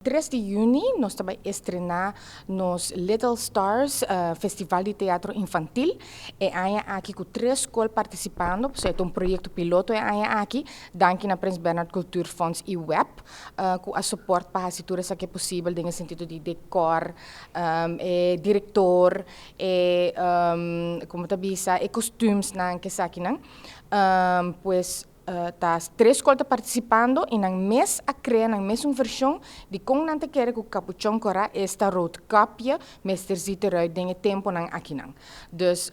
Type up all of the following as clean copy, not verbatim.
3 de juni, nós também estrenar nos Little Stars Festival de Teatro Infantil. E aí aqui com 3 escolas participando, é um projeto piloto aí aqui, danke na Prins Bernhard Cultuurfonds e web, com a suporte para a cintura que é possível, no sentido de decor, diretor, como tá bisa, costumes na que aqui não, pues tas 3 escolas participando e nang mês a criar nang mês uma versão de como não te quer que o Capuchon Cora esta road copia mesterzita eruit dingen tempo nang aqui nang. Dus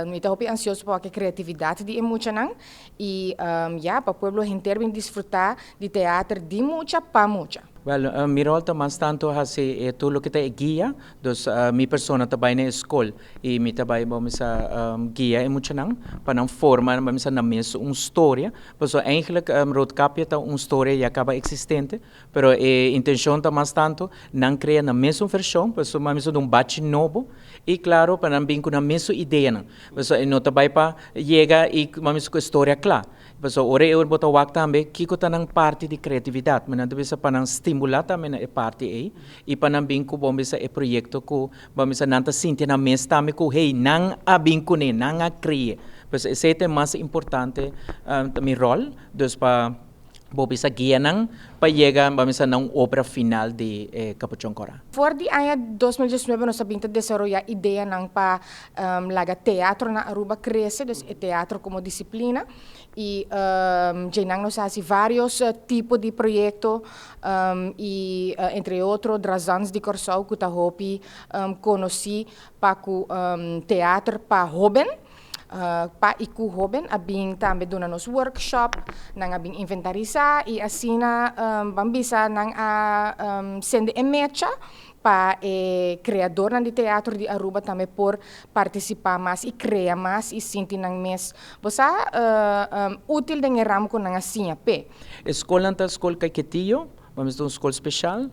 me tá hopi ansioso para a criatividade de mucha nang e para o pueblo inteiro desfrutar de teatro de mucha para mucha. Well, mi rol mas tanto hasi tulo kita guia, dos mi persona tabay na escola e mi tabay ba sa guia e muito nang panang forma ba sa na mes história, so eigenlijk roodkapje ta história ya acaba existente, pero intenção ta mas tanto nang crea na mesma versão, so mamiso dum batch nobo e claro panang bing na mesma ideia nang. So no tabay pa llega e mamiso ko história klar. So ore eu bota waktu ambe kiko tanang parte de criatividade, mas não bisa panang estimular também na parte aí e panang bingko bom bisa projeto ko bom bisa nanta sinti na mes também ko hey nang a bingko ne nang a crie. Pues esse é mais importante mi rol dos pa bom bisa guia nang pa llega bom bisa nang obra final de Capuchon Cora. Voor die año 2019 nós sabemos desarrollar ideia nang pa laga teatro na Aruba cresce, dus teatro como disciplina e já nós há vários tipos de projetos e entre outros razões de Corsau que tá hopi conheci para o teatro para jovem. Pa iku hoben abing também dona nos workshop nang abing inventarizar e assim bambisa nang sende emecha pa criador de teatro de Aruba também por participar mais e criar mais e sentir nang mes você útil de ramo com nang assim pe escola anta escola Caquetillo. Vamos ter uma escola especial,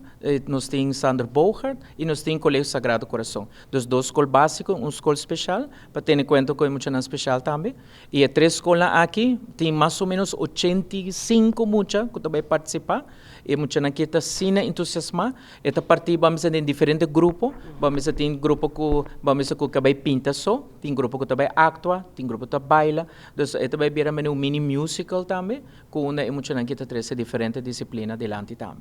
nós temos Sandro Bogart e nós temos o Colégio Sagrado Coração. Dos 2 escolas básicas, uma escola especial, para ter em conta que é muito especial também. E 3 escolas aqui, tem mais ou menos 85 muitas que também participar. E muita aqui está sina entusiasmar. Esta parte vamos ter diferentes grupos. Vamos ter grupo que vamos ter que vai pinta só, tem grupo que também actua, tem grupo que baila. Então, esta vai virar um mini musical também, com uma muita aqui está 3 diferentes disciplinas delante também.